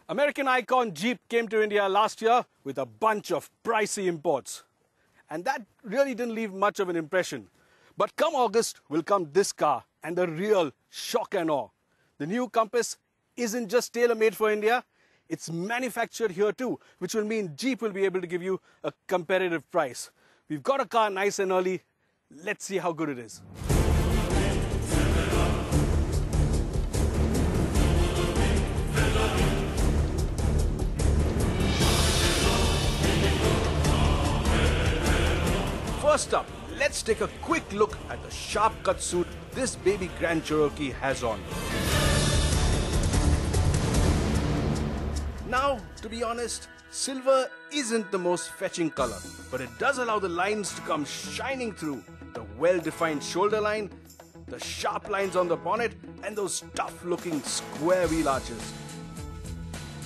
American icon Jeep came to India last year with a bunch of pricey imports. And that really didn't leave much of an impression. But come August will come this car and the real shock and awe. The new Compass isn't just tailor-made for India, it's manufactured here too, which will mean Jeep will be able to give you a competitive price. We've got a car nice and early. Let's see how good it is. First up, let's take a quick look at the sharp cut suit this baby Grand Cherokee has on. Now, to be honest, silver isn't the most fetching color, but it does allow the lines to come shining through. The well-defined shoulder line, the sharp lines on the bonnet, and those tough-looking square wheel arches.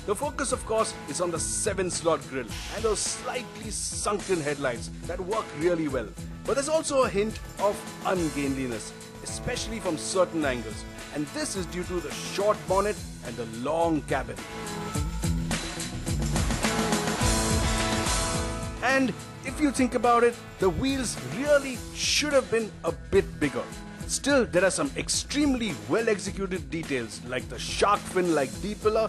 The focus, of course, is on the 7-slot grille and those slightly sunken headlights that work really well. But there's also a hint of ungainliness, especially from certain angles. And this is due to the short bonnet and the long cabin. And if you think about it, the wheels really should have been a bit bigger. Still, there are some extremely well-executed details like the shark fin-like D-pillar,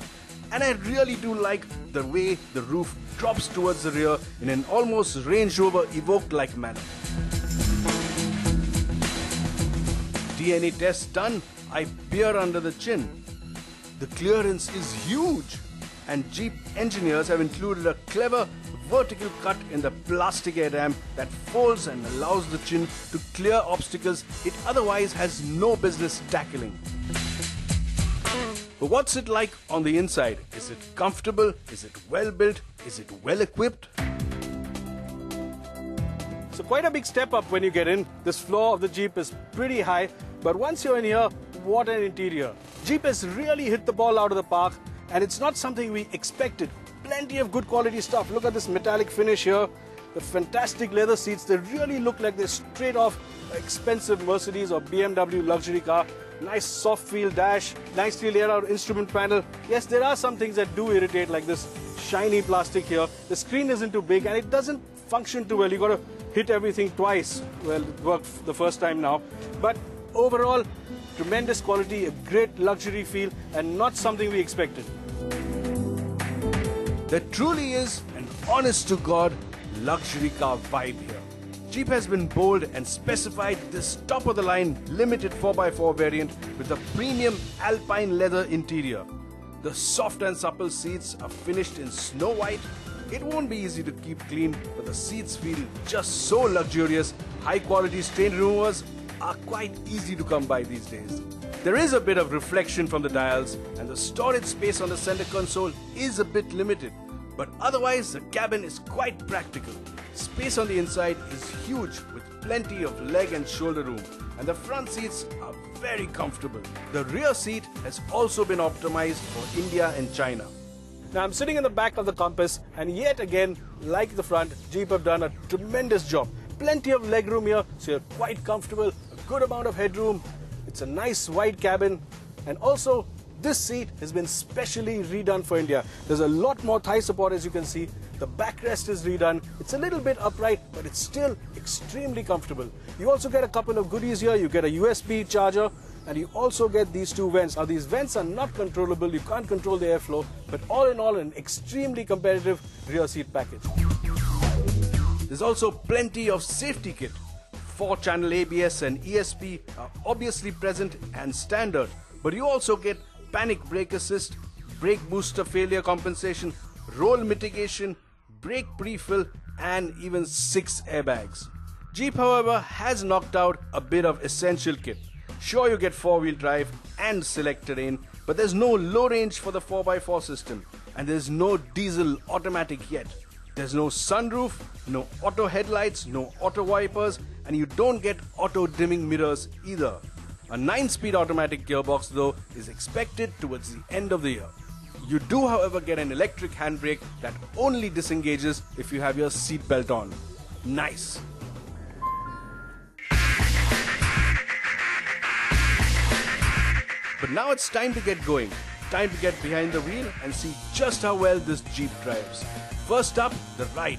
and I really do like the way the roof drops towards the rear in an almost Range Rover Evoque-like manner. DNA test done, I peer under the chin. The clearance is huge, and Jeep engineers have included a clever vertical cut in the plastic air dam that folds and allows the chin to clear obstacles it otherwise has no business tackling. But what's it like on the inside? Is it comfortable? Is it well built? Is it well equipped? So quite a big step up when you get in. This floor of the Jeep is pretty high, but once you're in here, what an interior. Jeep has really hit the ball out of the park, and it's not something we expected. Plenty of good quality stuff. Look at this metallic finish here. The fantastic leather seats, they really look like they're straight off an expensive Mercedes or BMW luxury car. Nice soft feel dash, nicely laid out instrument panel. Yes, there are some things that do irritate, like this shiny plastic here. The screen isn't too big and it doesn't function too well. You got to hit everything twice. Well, it worked the first time now. But overall, tremendous quality, a great luxury feel, and not something we expected. There truly is an honest-to-God luxury car vibe here. Jeep has been bold and specified this top-of-the-line limited 4x4 variant with a premium alpine leather interior. The soft and supple seats are finished in snow white. It won't be easy to keep clean, but the seats feel just so luxurious. High-quality stain removers are quite easy to come by these days. There is a bit of reflection from the dials, and the storage space on the center console is a bit limited. But otherwise, the cabin is quite practical. Space on the inside is huge with plenty of leg and shoulder room, and the front seats are very comfortable. The rear seat has also been optimized for India and China. Now I'm sitting in the back of the Compass, and yet again, like the front, Jeep have done a tremendous job. Plenty of leg room here, so you're quite comfortable, a good amount of headroom. It's a nice wide cabin, and also this seat has been specially redone for India. There's a lot more thigh support, as you can see. The backrest is redone. It's a little bit upright, but it's still extremely comfortable. You also get a couple of goodies here. You get a USB charger, and you also get these two vents. Now, these vents are not controllable. You can't control the airflow, but all in all, an extremely competitive rear seat package. There's also plenty of safety kit. 4-channel ABS and ESP are obviously present and standard, but you also get panic brake assist, brake booster failure compensation, roll mitigation, brake pre-fill, and even 6 airbags. Jeep, however, has knocked out a bit of essential kit. Sure, you get 4-wheel drive and select terrain, but there's no low range for the 4x4 system, and there's no diesel automatic yet. There's no sunroof, no auto headlights, no auto wipers, and you don't get auto dimming mirrors either. A 9-speed automatic gearbox, though, is expected towards the end of the year. You do, however, get an electric handbrake that only disengages if you have your seatbelt on. Nice! But now it's time to get going. time to get behind the wheel and see just how well this Jeep drives. First up, the ride.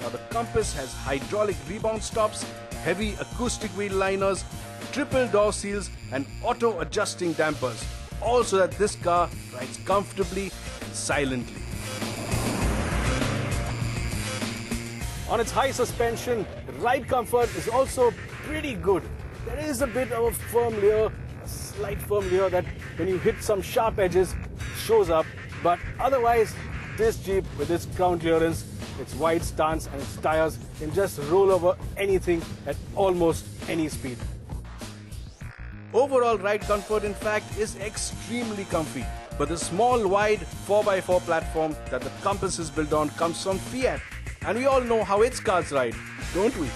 Now the Compass has hydraulic rebound stops, heavy acoustic wheel liners, triple door seals and auto adjusting dampers, all so that this car rides comfortably and silently. On its high suspension, ride comfort is also pretty good. There is a bit of a firm leer, a slight firm leer that when you hit some sharp edges shows up, but otherwise this Jeep with its ground clearance, its wide stance and its tires can just roll over anything at almost any speed. Overall ride comfort in fact is extremely comfy, but the small wide 4x4 platform that the Compass is built on comes from Fiat, and we all know how its cars ride, don't we?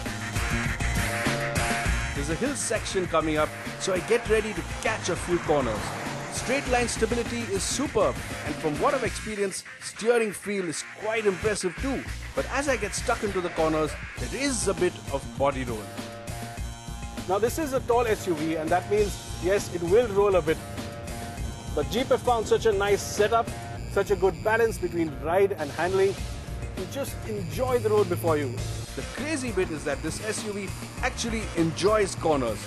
There's a hill section coming up, so I get ready to catch a few corners. Straight line stability is superb, and from what I've experienced, steering feel is quite impressive too. But as I get stuck into the corners, there is a bit of body roll. Now this is a tall SUV, and that means, yes, it will roll a bit. But Jeep have found such a nice setup, such a good balance between ride and handling. You just enjoy the road before you. The crazy bit is that this SUV actually enjoys corners.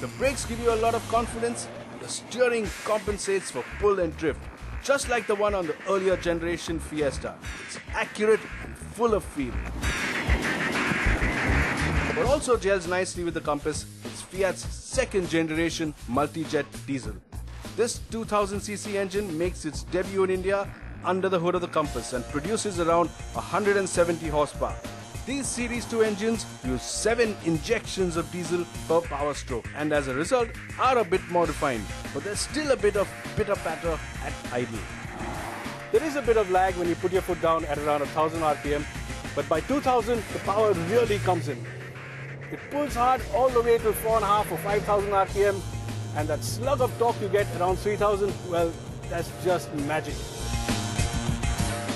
The brakes give you a lot of confidence, and the steering compensates for pull and drift, just like the one on the earlier generation Fiesta. It's accurate and full of feel. What also gels nicely with the Compass is Fiat's second generation multi-jet diesel. This 2000cc engine makes its debut in India under the hood of the Compass and produces around 170 horsepower. These Series 2 engines use 7 injections of diesel per power stroke and as a result are a bit more refined, but there's still a bit of pitter-patter at idle. There is a bit of lag when you put your foot down at around 1000 RPM, but by 2000 the power really comes in. It pulls hard all the way to 4.5 or 5000 RPM, and that slug of torque you get around 3000, well, that's just magic.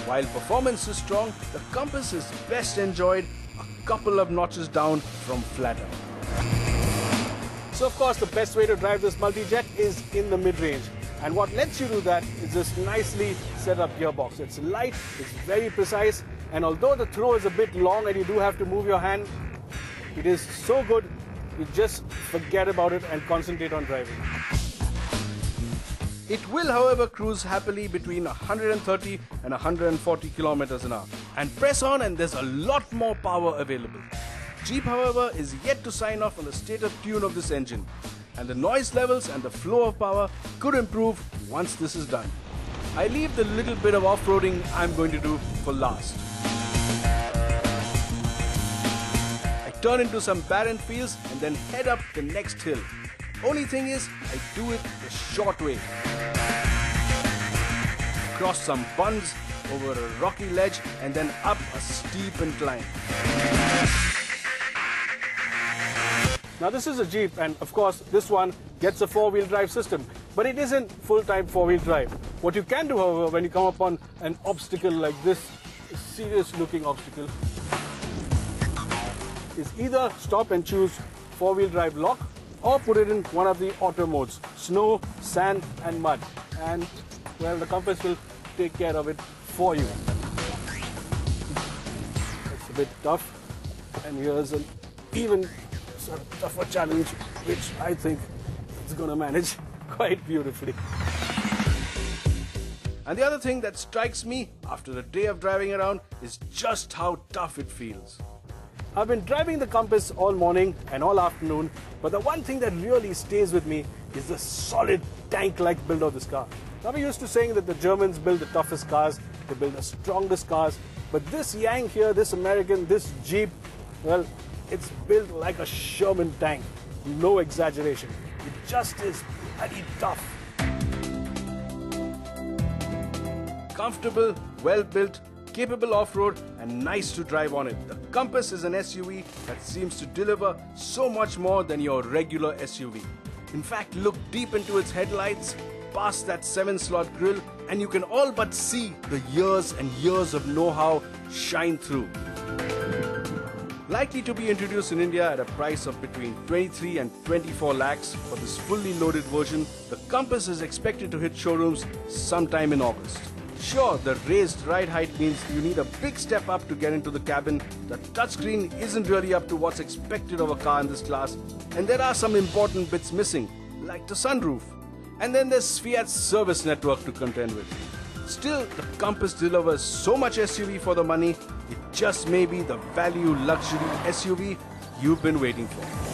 While performance is strong, the Compass is best enjoyed a couple of notches down from flat out. So of course the best way to drive this multi-jet is in the mid-range. And what lets you do that is this nicely set up gearbox. It's light, it's very precise, and although the throw is a bit long and you do have to move your hand, it is so good, you just forget about it and concentrate on driving. It will, however, cruise happily between 130 and 140 kilometers an hour and press on, and there's a lot more power available. Jeep, however, is yet to sign off on the state of tune of this engine, and the noise levels and the flow of power could improve once this is done. I leave the little bit of off-roading I'm going to do for last. I turn into some barren fields and then head up the next hill. Only thing is, I do it the short way. Cross some bunds, over a rocky ledge, and then up a steep incline. Now this is a Jeep, and of course this one gets a four-wheel drive system, but it isn't full-time four-wheel drive. What you can do, however, when you come upon an obstacle like this, a serious-looking obstacle, is either stop and choose four-wheel drive lock, or put it in one of the auto modes, snow, sand and mud, and well, the Compass will take care of it for you. It's a bit tough, and here's an even tougher challenge, which I think it's going to manage quite beautifully. And the other thing that strikes me after a day of driving around is just how tough it feels. I've been driving the Compass all morning and all afternoon, but the one thing that really stays with me is the solid tank-like build of this car. Now we're used to saying that the Germans build the toughest cars, they build the strongest cars, but this Yang here, this American, this Jeep, well, it's built like a Sherman tank. No exaggeration. It just is bloody tough. Comfortable, well-built, capable off-road and nice to drive on it. The Compass is an SUV that seems to deliver so much more than your regular SUV. In fact, look deep into its headlights, past that 7-slot grille, and you can all but see the years and years of know-how shine through. Likely to be introduced in India at a price of between 23 and 24 lakhs for this fully loaded version, the Compass is expected to hit showrooms sometime in August. Sure, the raised ride height means you need a big step up to get into the cabin. The touchscreen isn't really up to what's expected of a car in this class, and there are some important bits missing, like the sunroof. And then there's Fiat's service network to contend with. Still, the Compass delivers so much SUV for the money, it just may be the value luxury SUV you've been waiting for.